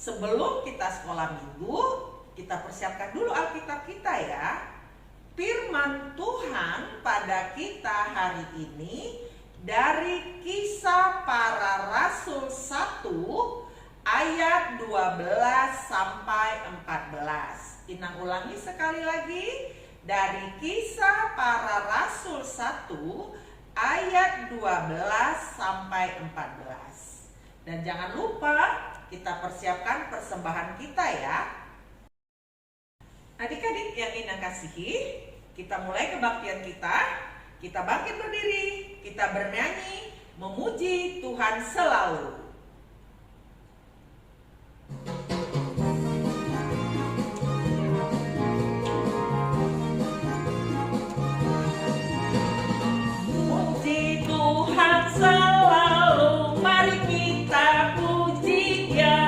Sebelum kita sekolah minggu, kita persiapkan dulu Alkitab kita ya. Firman Tuhan pada kita hari ini dari Kisah Para Rasul 1 ayat 12 sampai 14. Inang ulangi sekali lagi, dari Kisah Para Rasul 1 ayat 12 sampai 14. Dan jangan lupa kita persiapkan persembahan kita ya. Adik-adik yang Inang kasihi, kita mulai kebaktian kita. Kita bangkit berdiri, kita bernyanyi, memuji Tuhan selalu. Muji Tuhan selalu, mari kita puji Dia.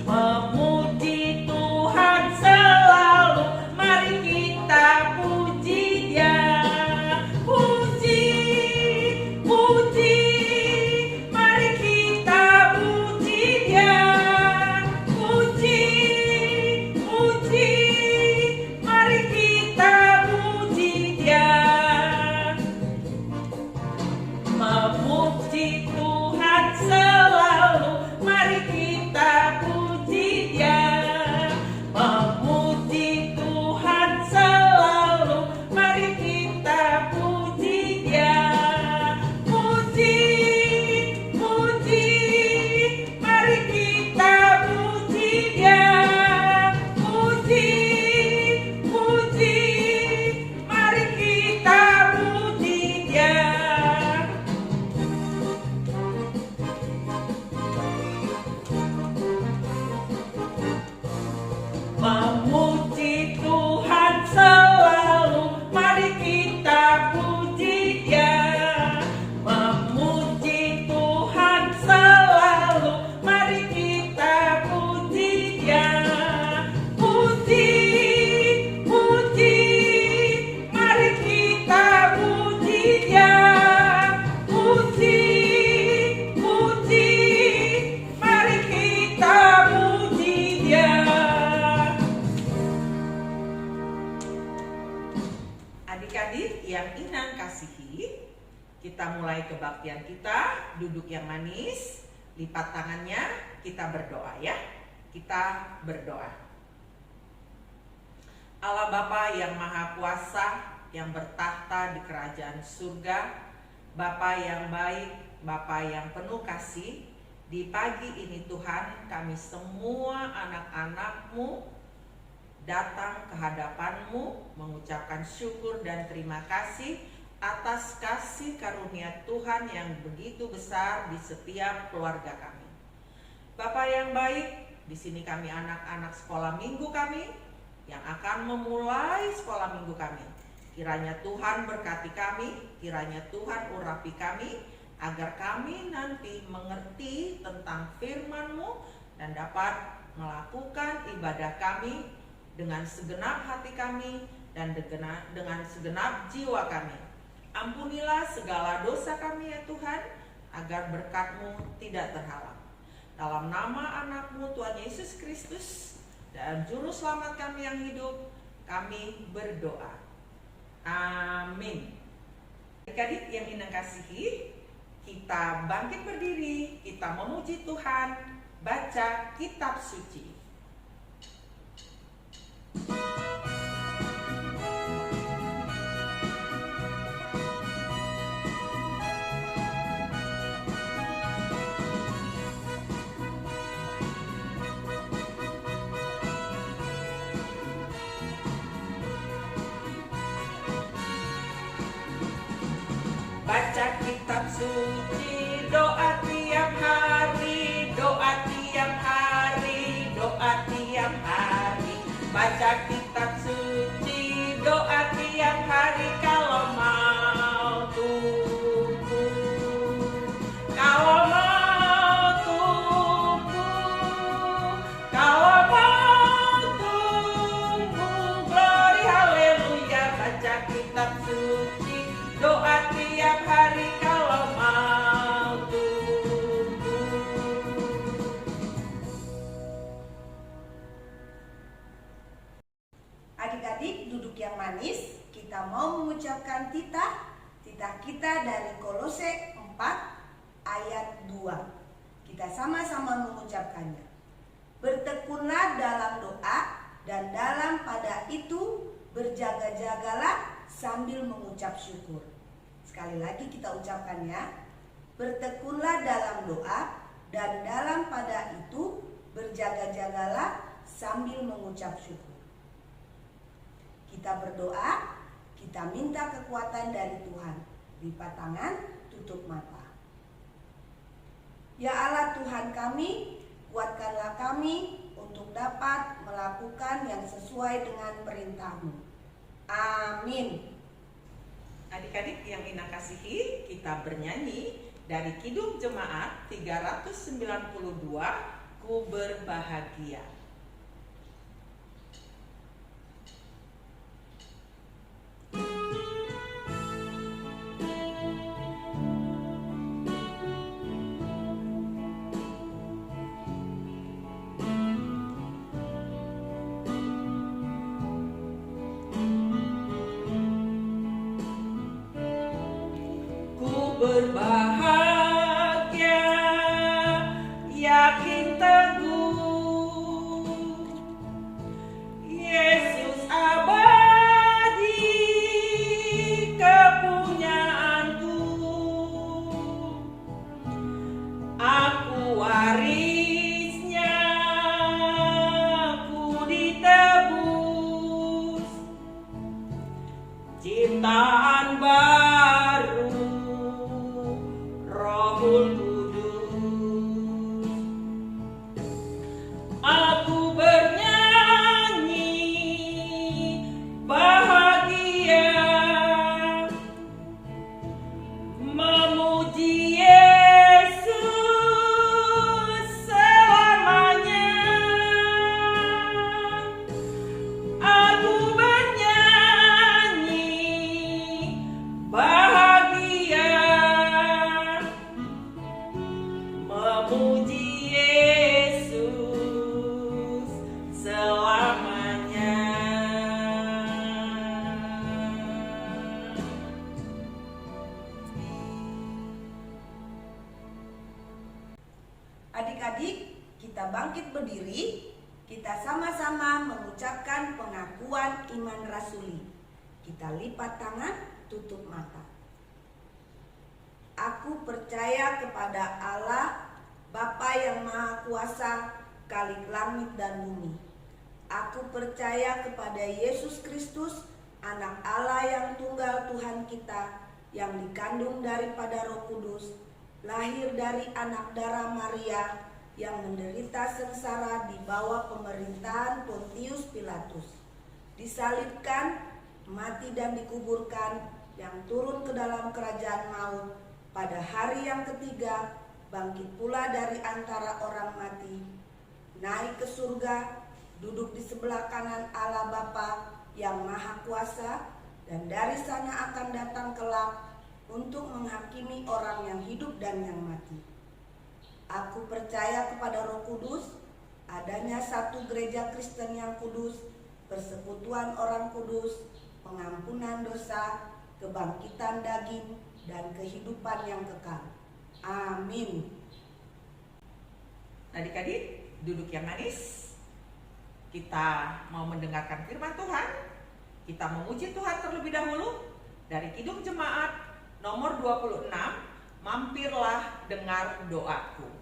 Memuji Tuhan selalu, mari kita puji Dia. Puji, puji, mari kita puji Dia. Puji, puji, mari kita puji Dia. Memuji Tuhan selalu, mari kita puji Dia. Memuji Tuhan selalu, mari kita puji Dia. Puji, puji, mari kita puji Dia. Puji, puji, mari kita puji Dia. Memuji Tuhan selalu, mari kita puji Dia. Memuji Tuhan selalu, mari kita puji Dia. Puji, puji, mari kita puji Dia. Puji, puji, mari kita puji Dia. Adik-adik yang Inang kasihi, kita mulai kebaktian kita. Duduk yang manis, lipat tangannya, kita berdoa ya. Kita berdoa. Allah Bapa yang Maha Kuasa, yang bertahta di kerajaan surga, Bapa yang baik, Bapa yang penuh kasih, di pagi ini Tuhan, kami semua anak-anak-Mu datang ke hadapan-Mu mengucapkan syukur dan terima kasih atas kasih karunia Tuhan yang begitu besar di setiap keluarga kami. Bapa yang baik, di sini kami anak-anak sekolah minggu kami yang akan memulai sekolah minggu kami. Kiranya Tuhan berkati kami, kiranya Tuhan urapi kami, agar kami nanti mengerti tentang firman-Mu dan dapat melakukan ibadah kami dengan segenap hati kami dan dengan segenap jiwa kami. Ampunilah segala dosa kami ya Tuhan, agar berkat-Mu tidak terhalang. Dalam nama anak-Mu Tuhan Yesus Kristus dan Juru Selamat kami yang hidup, kami berdoa. Amin. Adik-adik yang Inang kasihi, kita bangkit berdiri, kita memuji Tuhan, baca kitab suci. Baca kitab suci, doa tiap hari, doa tiap hari, doa tiap hari. Baca kitab suci, doa tiap hari kalau mau tumbuh. Kalau mau tumbuh, kalau mau tumbuh, glory haleluya. Baca kitab suci, doa tiap hari kalau mau Adik-adik duduk yang manis, kita mau mengucapkan titah kita dari Kolose 4 ayat 2. Kita sama-sama mengucapkannya. Bertekunlah dalam doa dan dalam pada itu berjaga-jagalah sambil mengucap syukur. Sekali lagi kita ucapkannya. Bertekunlah dalam doa dan dalam pada itu berjaga-jagalah sambil mengucap syukur. Kita berdoa, kita minta kekuatan dari Tuhan. Lipat tangan, tutup mata. Ya Allah Tuhan kami, kuatkanlah kami untuk dapat melakukan yang sesuai dengan perintah-Mu. Amin. Adik-adik yang Ina kasihi, kita bernyanyi dari Kidung Jemaat 392, Ku Berbahagia. Berbahagia, yakin teguh, Yesus abadi kepunyaanku, aku warisnya, ku ditebus, ciptaan baru, Rohul Kudus. Aku bernyanyi bahagia, memuji Yesus selamanya. Aku bernyanyi bahagia, memuji Yesus selamanya. Adik-adik, kita bangkit berdiri, kita sama-sama mengucapkan pengakuan iman rasuli. Kita lipat tangan, tutup mata. Aku percaya kepada Allah, Bapa yang Maha Kuasa, Khalik langit dan bumi. Aku percaya kepada Yesus Kristus, Anak Allah yang tunggal Tuhan kita, yang dikandung daripada Roh Kudus, lahir dari anak darah Maria, yang menderita sengsara di bawah pemerintahan Pontius Pilatus, disalibkan, mati dan dikuburkan, yang turun ke dalam kerajaan maut, pada hari yang ketiga bangkit pula dari antara orang mati, naik ke surga, duduk di sebelah kanan Allah Bapa yang Maha Kuasa, dan dari sana akan datang kelak untuk menghakimi orang yang hidup dan yang mati. Aku percaya kepada Roh Kudus, adanya satu gereja Kristen yang kudus, persekutuan orang kudus, pengampunan dosa, kebangkitan daging, dan kehidupan yang kekal. Amin. Adik-adik, duduk yang manis. Kita mau mendengarkan firman Tuhan. Kita memuji Tuhan terlebih dahulu dari Kidung Jemaat nomor 26, Mampirlah dengar doaku.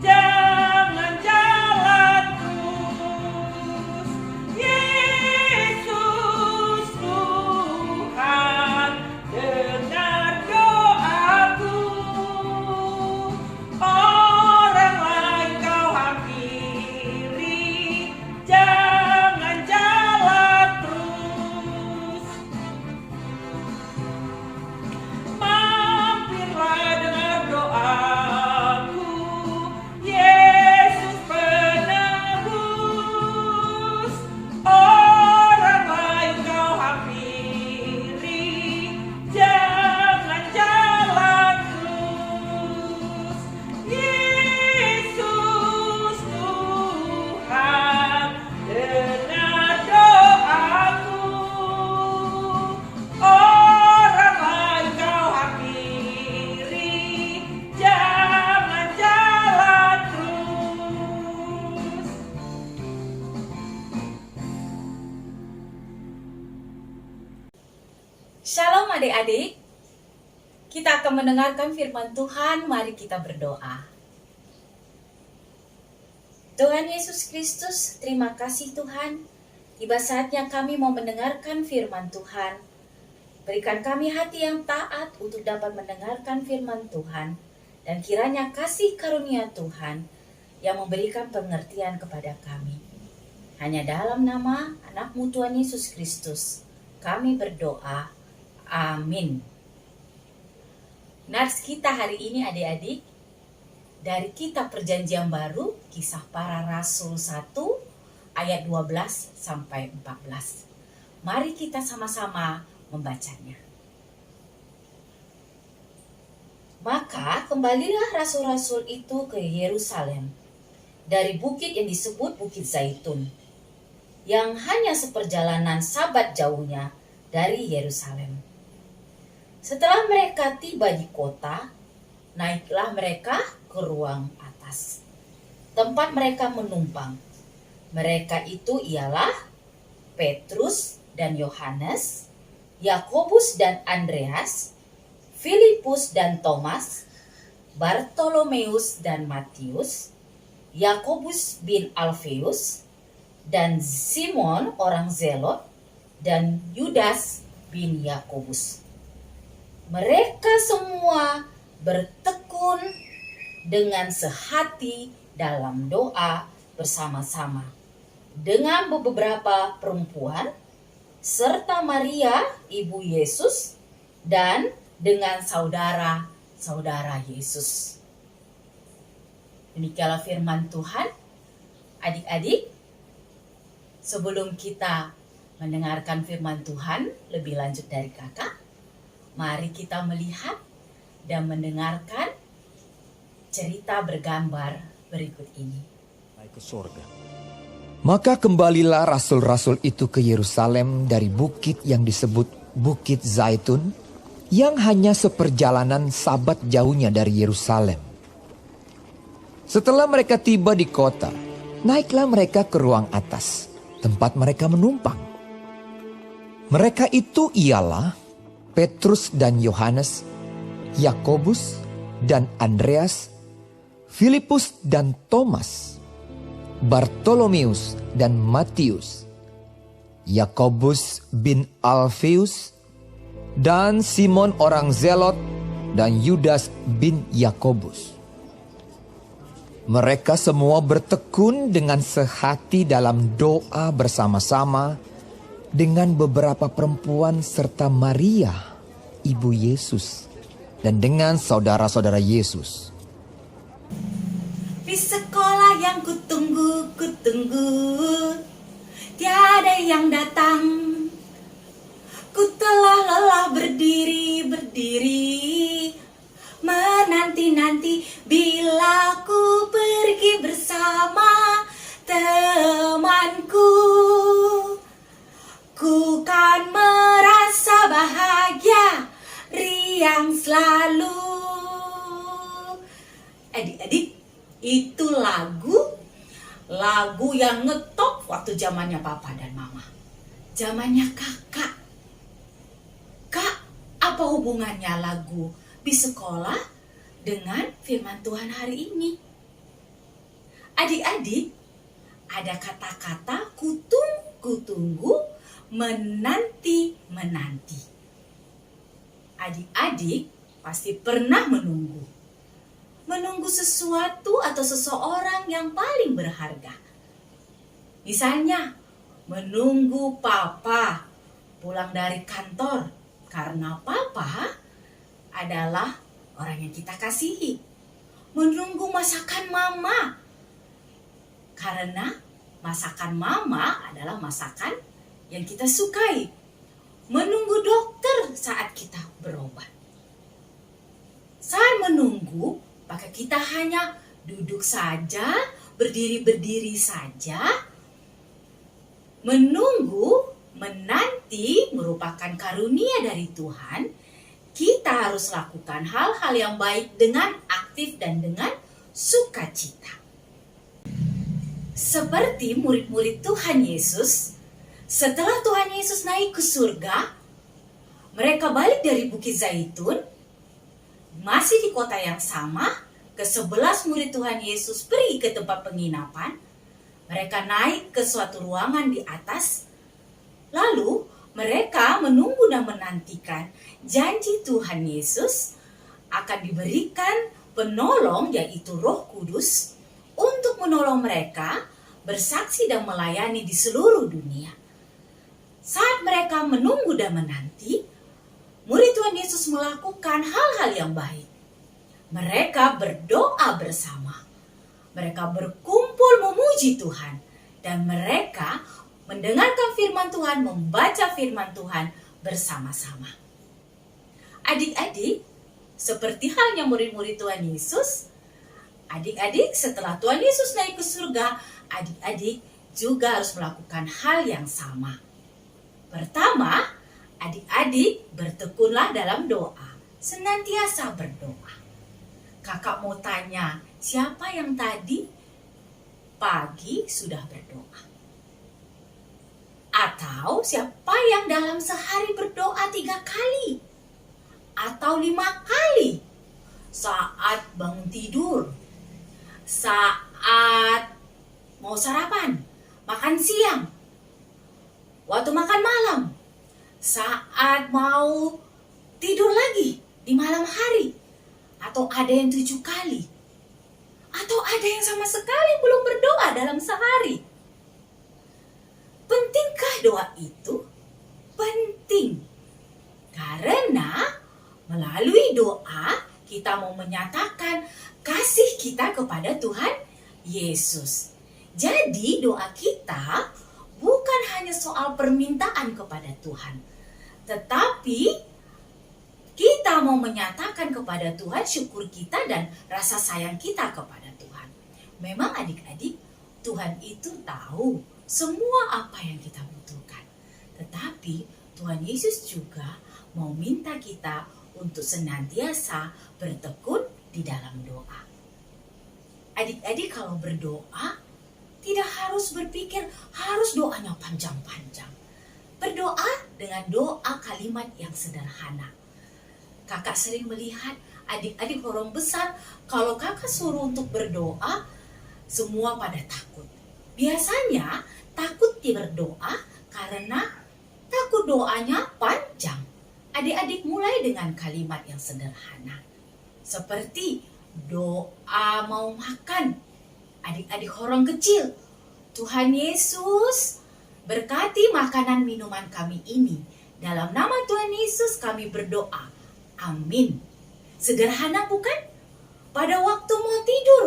Jangan Shalom adik-adik. Kita akan mendengarkan firman Tuhan. Mari kita berdoa. Tuhan Yesus Kristus, terima kasih Tuhan. Tiba saatnya kami mau mendengarkan firman Tuhan. Berikan kami hati yang taat untuk dapat mendengarkan firman Tuhan. Dan kiranya kasih karunia Tuhan yang memberikan pengertian kepada kami. Hanya dalam nama anak-Mu Tuhan Yesus Kristus, kami berdoa. Amin. Nats kita hari ini adik-adik, dari kitab Perjanjian Baru, Kisah Para Rasul 1, ayat 12 sampai 14. Mari kita sama-sama membacanya. Maka kembalilah rasul-rasul itu ke Yerusalem dari bukit yang disebut Bukit Zaitun, yang hanya seperjalanan sabat jauhnya dari Yerusalem. Setelah mereka tiba di kota, naiklah mereka ke ruang atas, tempat mereka menumpang. Mereka itu ialah Petrus dan Yohanes, Yakobus dan Andreas, Filipus dan Thomas, Bartolomeus dan Matius, Yakobus bin Alfeus, dan Simon orang Zelot, dan Yudas bin Yakobus. Mereka semua bertekun dengan sehati dalam doa bersama-sama dengan beberapa perempuan, serta Maria, ibu Yesus, dan dengan saudara-saudara Yesus. Demikianlah firman Tuhan. Adik-adik, sebelum kita mendengarkan firman Tuhan lebih lanjut dari kakak, mari kita melihat dan mendengarkan cerita bergambar berikut ini. Naik ke surga. Maka kembalilah rasul-rasul itu ke Yerusalem dari bukit yang disebut Bukit Zaitun, yang hanya seperjalanan sabat jauhnya dari Yerusalem. Setelah mereka tiba di kota, naiklah mereka ke ruang atas, tempat mereka menumpang. Mereka itu ialah Petrus dan Yohanes, Yakobus dan Andreas, Filipus dan Thomas, Bartolomeus dan Matius, Yakobus bin Alfeus, dan Simon orang Zelot, dan Yudas bin Yakobus. Mereka semua bertekun dengan sehati dalam doa bersama-sama dengan beberapa perempuan serta Maria, ibu Yesus, dan dengan saudara-saudara Yesus. Di sekolah yang kutunggu, tiada yang datang. Ku telah lelah berdiri, menanti-nanti bila ku pergi bersama temanku. Ku kan merasa bahagia, riang selalu. Adik-adik, itu lagu yang ngetop waktu zamannya papa dan mama. Zamannya kakak. Kak, apa hubungannya lagu di sekolah dengan firman Tuhan hari ini? Adik-adik, ada kata-kata kutunggu, menanti. Adik-adik pasti pernah menunggu sesuatu atau seseorang yang paling berharga. Misalnya, menunggu papa pulang dari kantor. Karena papa adalah orang yang kita kasihi. Menunggu masakan mama. Karena masakan mama adalah masakan yang kita sukai. Menunggu dokter saat kita berobat. Saat menunggu, maka kita hanya duduk saja, berdiri saja. Menanti merupakan karunia dari Tuhan. Kita harus lakukan hal-hal yang baik dengan aktif dan dengan sukacita. Seperti murid-murid Tuhan Yesus, setelah Tuhan Yesus naik ke surga, Mereka balik dari Bukit Zaitun, masih di kota yang sama, ke-11 murid Tuhan Yesus pergi ke tempat penginapan. Mereka naik ke suatu ruangan di atas, lalu mereka menunggu dan menantikan janji Tuhan Yesus akan diberikan penolong, yaitu Roh Kudus, untuk menolong mereka bersaksi dan melayani di seluruh dunia. Saat mereka menunggu dan menanti, murid Tuhan Yesus melakukan hal-hal yang baik. Mereka berdoa bersama. Mereka berkumpul memuji Tuhan. Dan mereka mendengarkan firman Tuhan, membaca firman Tuhan bersama-sama. Adik-adik, seperti halnya murid-murid Tuhan Yesus, adik-adik setelah Tuhan Yesus naik ke surga, adik-adik juga harus melakukan hal yang sama. Pertama, adik-adik bertekunlah dalam doa, senantiasa berdoa. Kakak mau tanya, siapa yang tadi pagi sudah berdoa? Atau siapa yang dalam sehari berdoa 3 kali? Atau 5 kali? Saat bangun tidur, saat mau sarapan, makan siang, waktu makan malam, saat mau tidur lagi di malam hari, atau ada yang 7 kali, atau ada yang sama sekali belum berdoa dalam sehari. Pentingkah doa itu? Penting. Karena melalui doa kita mau menyatakan kasih kita kepada Tuhan Yesus. Jadi doa kita bukan hanya soal permintaan kepada Tuhan, tetapi kita mau menyatakan kepada Tuhan syukur kita dan rasa sayang kita kepada Tuhan. Memang adik-adik, Tuhan itu tahu semua apa yang kita butuhkan. Tetapi Tuhan Yesus juga mau minta kita untuk senantiasa bertekun di dalam doa. Adik-adik kalau berdoa, tidak harus berpikir harus doanya panjang-panjang. Berdoa dengan doa kalimat yang sederhana. Kakak sering melihat adik-adik orang besar, kalau kakak suruh untuk berdoa, semua pada takut. Biasanya takut berdoa karena takut doanya panjang. Adik-adik mulai dengan kalimat yang sederhana. Seperti doa mau makan. Adik-adik orang kecil, Tuhan Yesus berkati makanan minuman kami ini. Dalam nama Tuhan Yesus kami berdoa. Amin. Sederhana bukan? Pada waktu mau tidur,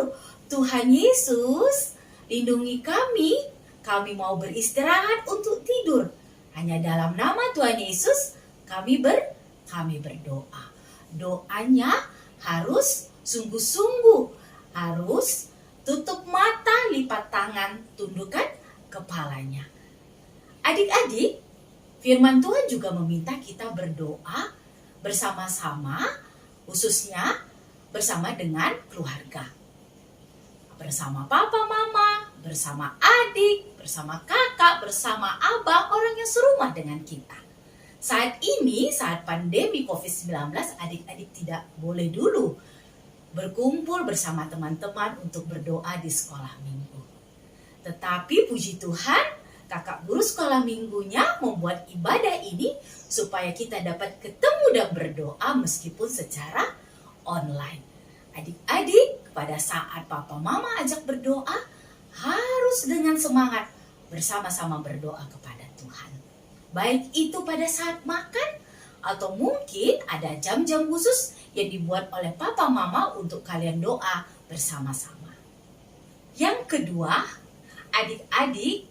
Tuhan Yesus lindungi kami. Kami mau beristirahat untuk tidur. Hanya dalam nama Tuhan Yesus kami berdoa. Doanya harus sungguh-sungguh. Harus tutup mata, lipat tangan, tundukkan kepalanya. Adik-adik, firman Tuhan juga meminta kita berdoa bersama-sama, khususnya bersama dengan keluarga. Bersama papa, mama, bersama adik, bersama kakak, bersama abang, orang yang serumah dengan kita. Saat ini, saat pandemi COVID-19, adik-adik tidak boleh dulu berkumpul bersama teman-teman untuk berdoa di sekolah minggu. Tetapi puji Tuhan, kakak guru sekolah minggunya membuat ibadah ini supaya kita dapat ketemu dan berdoa meskipun secara online. Adik-adik, pada saat papa mama ajak berdoa, harus dengan semangat bersama-sama berdoa kepada Tuhan. Baik itu pada saat makan, atau mungkin ada jam-jam khusus yang dibuat oleh papa mama untuk kalian doa bersama-sama. Yang kedua, adik-adik,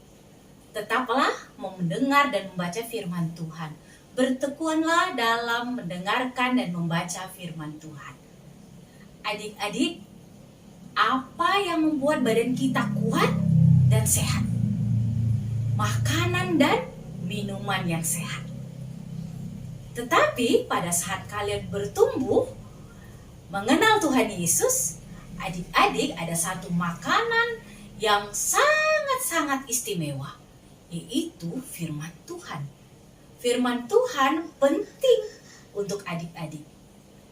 tetaplah mendengar dan membaca firman Tuhan. Bertekunlah dalam mendengarkan dan membaca firman Tuhan. Adik-adik, apa yang membuat badan kita kuat dan sehat? Makanan dan minuman yang sehat. Tetapi pada saat kalian bertumbuh, mengenal Tuhan Yesus, adik-adik ada satu makanan yang sangat-sangat istimewa, yaitu firman Tuhan. firman Tuhan penting untuk adik-adik.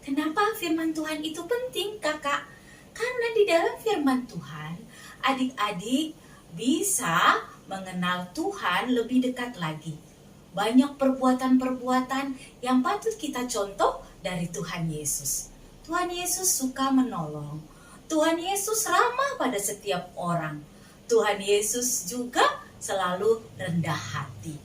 Kenapa firman Tuhan itu penting, Kakak? Karena di dalam firman Tuhan, adik-adik bisa mengenal Tuhan lebih dekat lagi. Banyak perbuatan-perbuatan yang patut kita contoh dari Tuhan Yesus. Tuhan Yesus suka menolong. Tuhan Yesus ramah pada setiap orang. Tuhan Yesus juga selalu rendah hati.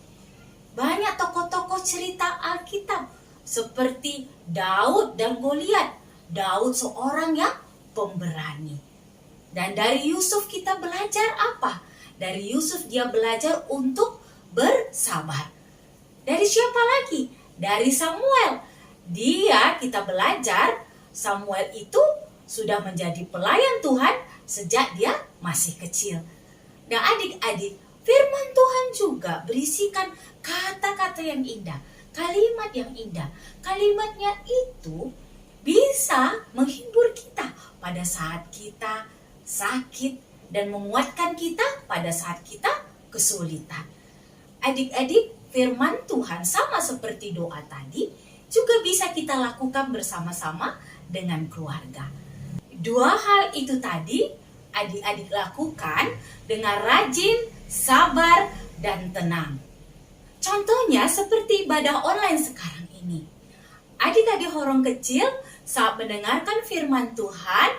Banyak tokoh-tokoh cerita Alkitab seperti Daud dan Goliat. Daud seorang yang pemberani. Dan dari Yusuf kita belajar apa? Dari Yusuf dia belajar untuk bersabar. Dari siapa lagi? Dari Samuel. Dia kita belajar Samuel itu sudah menjadi pelayan Tuhan sejak dia masih kecil. Nah adik-adik, firman Tuhan juga berisikan kata-kata yang indah, kalimat yang indah. Kalimatnya itu bisa menghibur kita pada saat kita sakit dan menguatkan kita pada saat kita kesulitan. Adik-adik, firman Tuhan sama seperti doa tadi juga bisa kita lakukan bersama-sama dengan keluarga. Dua hal itu tadi adik-adik lakukan dengan rajin, sabar, dan tenang. Contohnya seperti ibadah online sekarang ini. Adik-adik orang kecil saat mendengarkan firman Tuhan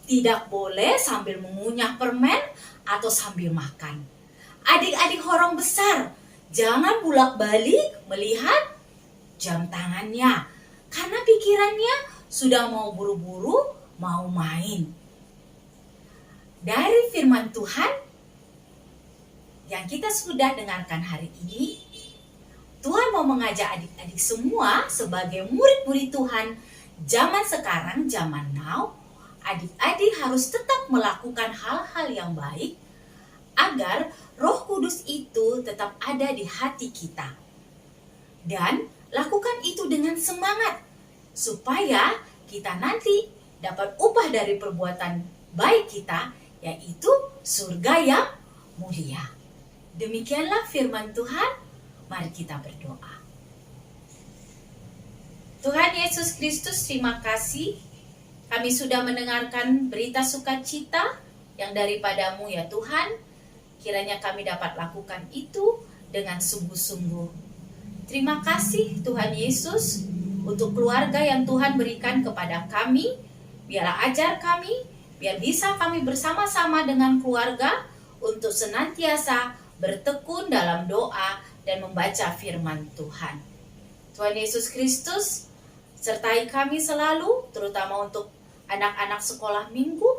tidak boleh sambil mengunyah permen atau sambil makan. Adik-adik orang besar jangan bolak-balik melihat jam tangannya karena pikirannya sudah mau buru-buru mau main. Dari firman Tuhan yang kita sudah dengarkan hari ini, Tuhan mau mengajak adik-adik semua sebagai murid-murid Tuhan zaman sekarang, zaman now. Adik-adik harus tetap melakukan hal-hal yang baik agar Roh Kudus itu tetap ada di hati kita. Dan lakukan itu dengan semangat supaya kita nanti dapat upah dari perbuatan baik kita, yaitu surga yang mulia. Demikianlah firman Tuhan. Mari kita berdoa. Tuhan Yesus Kristus, terima kasih. Kami sudah mendengarkan berita sukacita yang daripadamu ya Tuhan. Kiranya kami dapat lakukan itu dengan sungguh-sungguh. Terima kasih Tuhan Yesus untuk keluarga yang Tuhan berikan kepada kami. Biarlah ajar kami, biar bisa kami bersama-sama dengan keluarga untuk senantiasa bertekun dalam doa dan membaca firman Tuhan. Tuhan Yesus Kristus, sertai kami selalu, terutama untuk anak-anak sekolah minggu,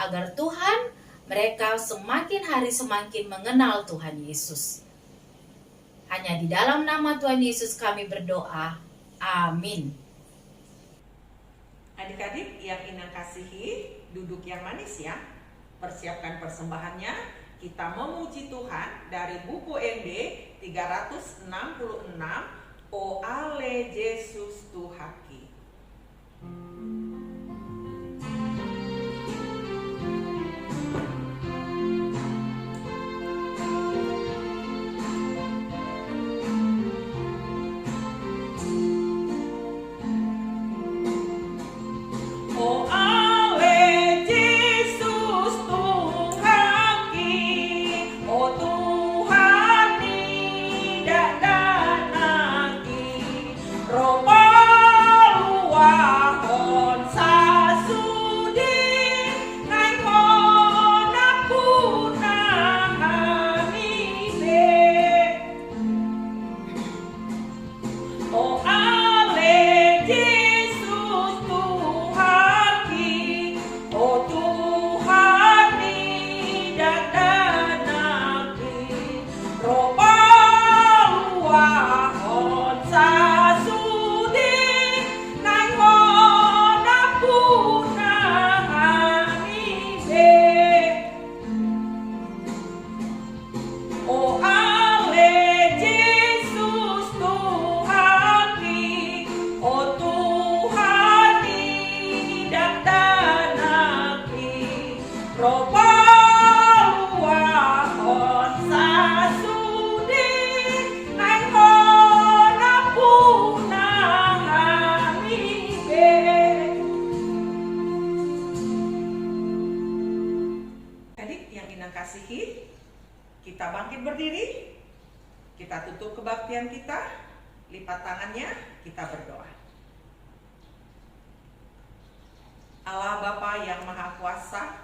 agar Tuhan mereka semakin hari semakin mengenal Tuhan Yesus. Hanya di dalam nama Tuhan Yesus kami berdoa. Amin. Adik-adik yang Ina kasihi, duduk yang manis ya. Persiapkan persembahannya. Kita memuji Tuhan dari buku ND 366, O Ale Yesus Tuhaki. Roh Kita tutup kebaktian kita, lipat tangannya, kita berdoa. Allah Bapa yang Maha Kuasa,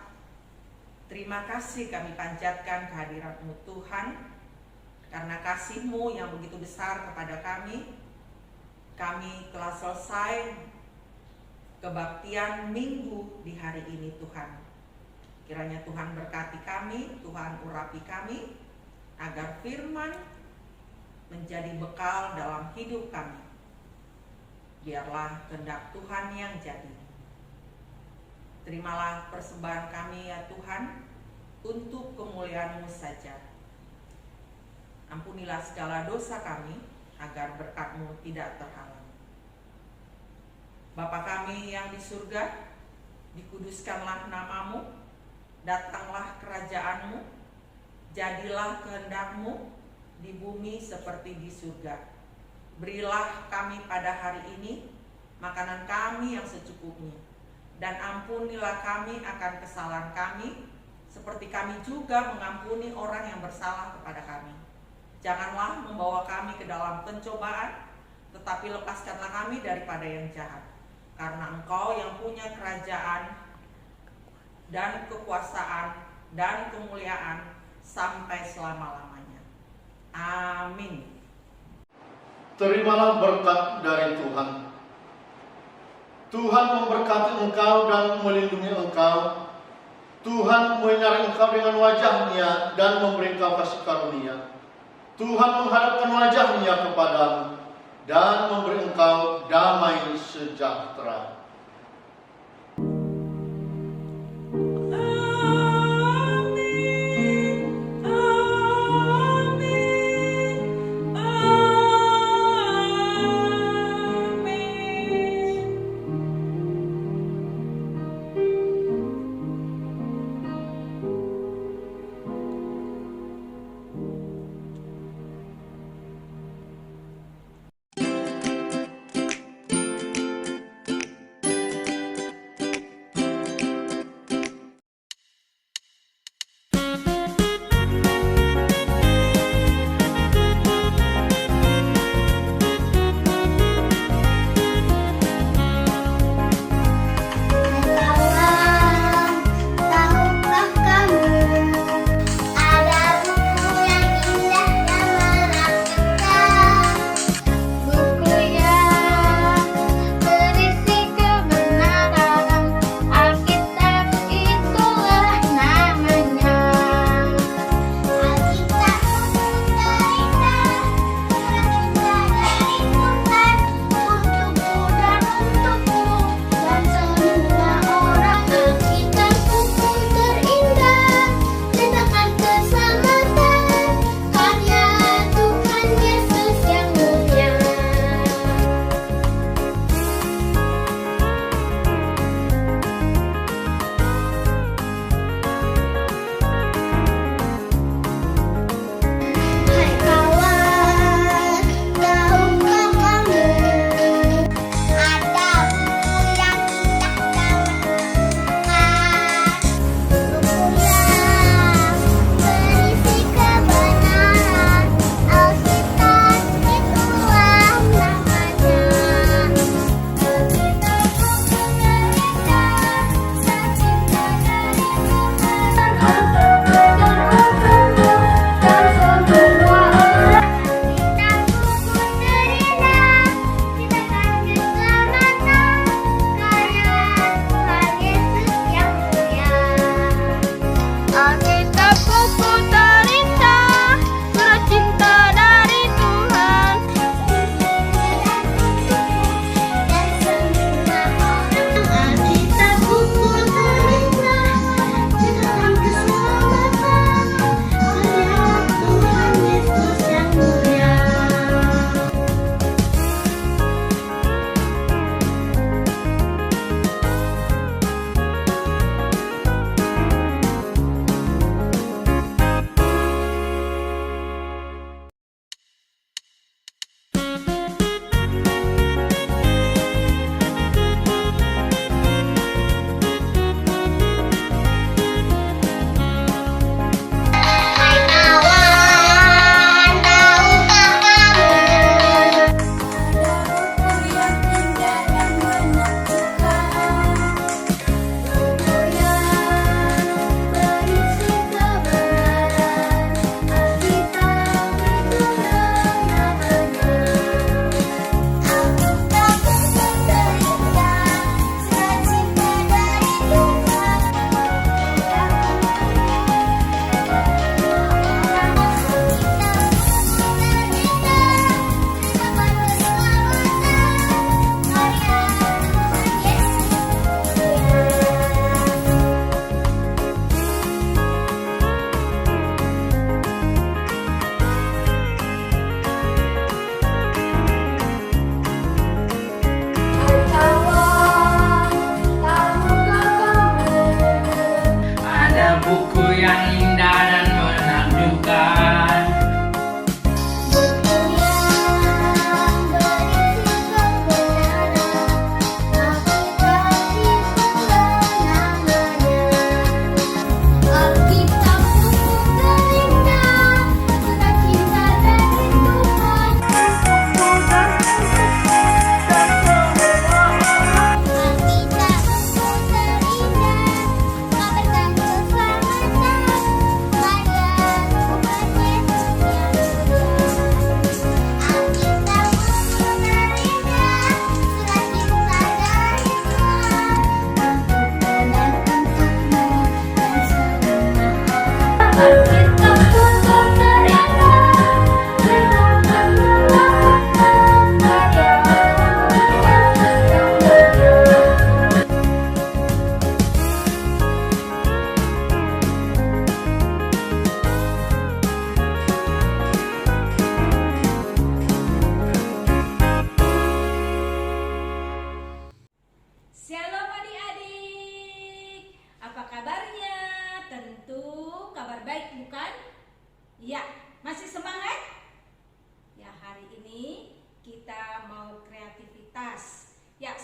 terima kasih kami panjatkan kehadirat-Mu Tuhan, karena kasih-Mu yang begitu besar kepada kami telah selesai kebaktian minggu di hari ini Tuhan. Kiranya Tuhan berkati kami, Tuhan urapi kami, agar firman menjadi bekal dalam hidup kami. Biarlah kehendak Tuhan yang jadi. Terimalah persembahan kami ya Tuhan, untuk kemuliaan-Mu saja. Ampunilah segala dosa kami, agar berkat-Mu tidak terhalang. Bapa kami yang di surga, dikuduskanlah nama-Mu, datanglah kerajaan-Mu, jadilah kehendak-Mu di bumi seperti di surga. Berilah kami pada hari ini makanan kami yang secukupnya, dan ampunilah kami akan kesalahan kami, seperti kami juga mengampuni orang yang bersalah kepada kami. Janganlah membawa kami ke dalam pencobaan, tetapi lepaskanlah kami daripada yang jahat. Karena Engkau yang punya kerajaan dan kekuasaan dan kemuliaan sampai selama-lamanya. Amin. Terimalah berkat dari Tuhan. Tuhan memberkati engkau dan melindungi engkau. Tuhan menyinari engkau dengan wajah-Nya dan memberi engkau kasih karunia. Tuhan menghadapkan wajah-Nya kepadamu dan memberi engkau damai sejahtera.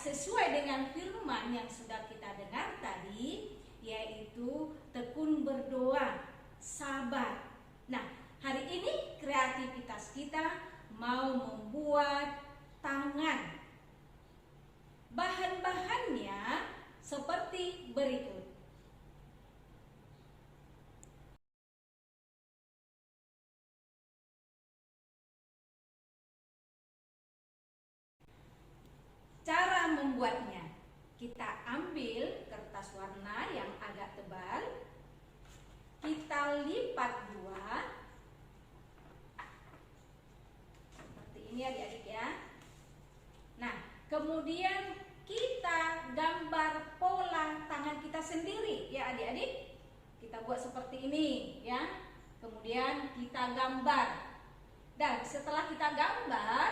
sesuai dengan firman yang sudah kita dengar tadi, yaitu tekun berdoa, sabar. Nah, hari ini kreativitas kita mau membuat tangan. Bahan-bahannya seperti berikut. Cara membuatnya, kita ambil kertas warna yang agak tebal, kita lipat dua, seperti ini adik-adik ya. Nah, kemudian kita gambar pola tangan kita sendiri ya adik-adik. Kita buat seperti ini ya. Kemudian kita gambar. Dan setelah kita gambar,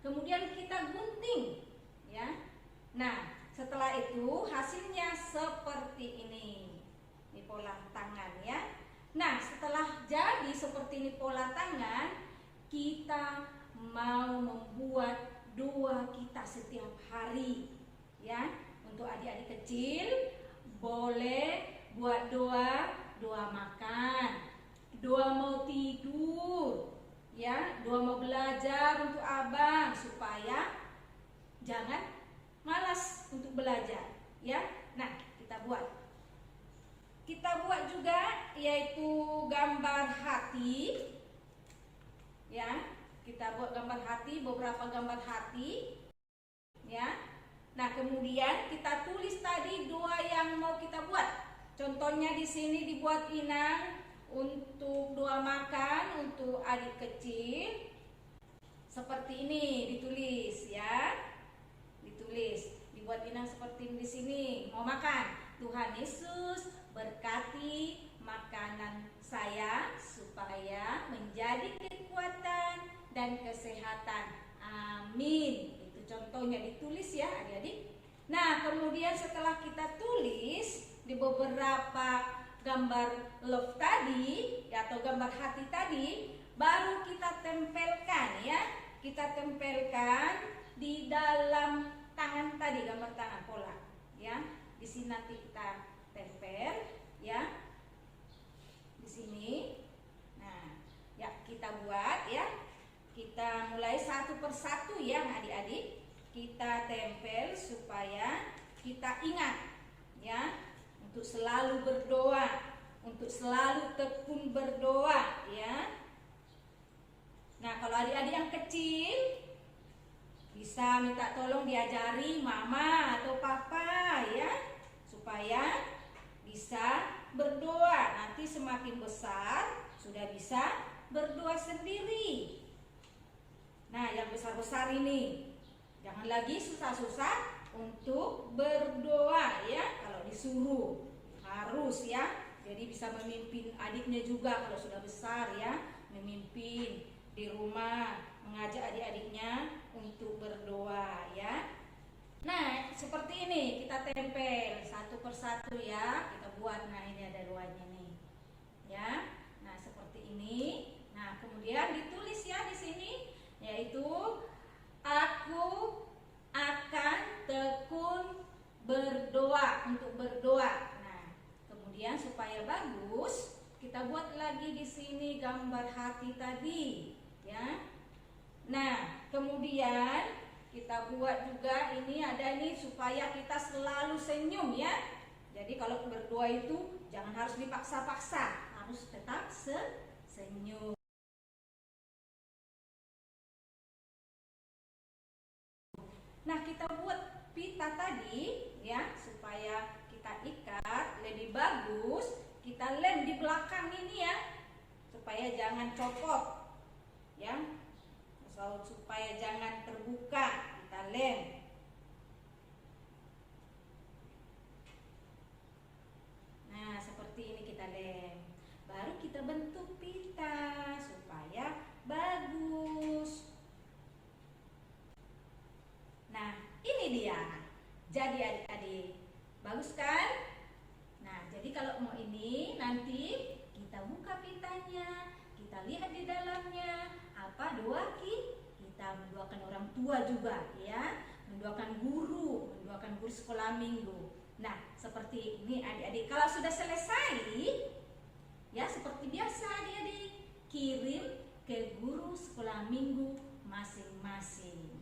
kemudian kita gunting ya. Nah, setelah itu hasilnya seperti ini. Ini pola tangan ya. Nah, setelah jadi seperti ini pola tangan, kita mau membuat doa kita setiap hari ya. Untuk adik-adik kecil boleh buat doa makan, doa mau tidur ya, doa mau belajar untuk abang supaya jangan malas untuk belajar ya. Nah, kita buat juga yaitu gambar hati ya. Kita buat gambar hati, beberapa gambar hati ya. Nah, kemudian kita tulis tadi doa yang mau kita buat. Contohnya di sini dibuat inang untuk doa makan untuk adik kecil. Seperti ini ditulis ya. Dibuat inang seperti ini di sini. Mau makan. Tuhan Yesus berkati makanan saya supaya menjadi kekuatan dan kesehatan. Amin. Itu contohnya ditulis ya adik-adik. Nah, kemudian setelah kita tulis di beberapa gambar love tadi atau gambar hati tadi, baru kita tempelkan ya. Kita tempelkan di dalam tangan tadi, gambar tangan pola ya. Di sini nanti kita tempel ya. Di sini. Nah, ya kita buat ya. Kita mulai satu persatu ya adik-adik. Kita tempel supaya kita ingat ya, untuk selalu berdoa, untuk selalu tekun berdoa ya. Nah, kalau adik-adik yang kecil bisa minta tolong diajari mama atau papa ya, supaya bisa berdoa. Nanti semakin besar sudah bisa berdoa sendiri. Nah, yang besar-besar ini jangan lagi susah-susah untuk berdoa ya. Kalau disuruh harus ya. Jadi bisa memimpin adiknya juga kalau sudah besar ya, memimpin di rumah, mengajak adik-adiknya untuk berdoa ya. Nah, seperti ini kita tempel satu persatu ya. Kita buat. Nah, ini ada doanya nih. Ya. Nah, seperti ini. Nah, kemudian ditulis ya di sini, yaitu aku akan tekun berdoa, untuk berdoa. Nah, kemudian supaya bagus, kita buat lagi di sini gambar hati tadi, ya. Nah, kemudian kita buat juga ini ada nih supaya kita selalu senyum ya. Jadi kalau berdoa itu jangan harus dipaksa-paksa, harus tetap senyum. Nah, kita buat pita tadi ya, supaya kita ikat lebih bagus, kita lem di belakang ini ya, supaya jangan copot ya, supaya jangan terbuka, kita lem. Nah, seperti ini kita lem, baru kita bentuk pita supaya bagus. Nah, ini dia. Jadi adik-adik, bagus kan? Nah, jadi kalau mau ini nanti kita buka pitanya, kita lihat di dalamnya apa doa kita mendoakan orang tua juga ya, mendoakan guru sekolah minggu. Nah, seperti ini adik-adik. Kalau sudah selesai, ya seperti biasa adik-adik, kirim ke guru sekolah minggu masing-masing.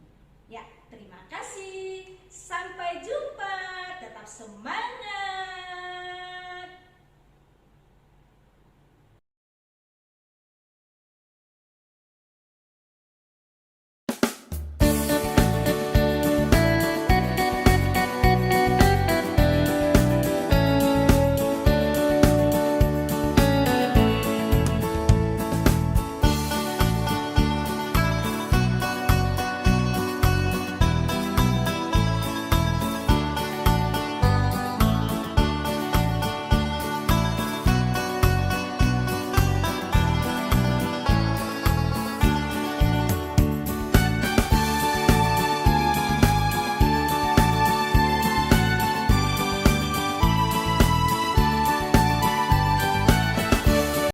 Ya, terima kasih. Sampai jumpa. Tetap semangat.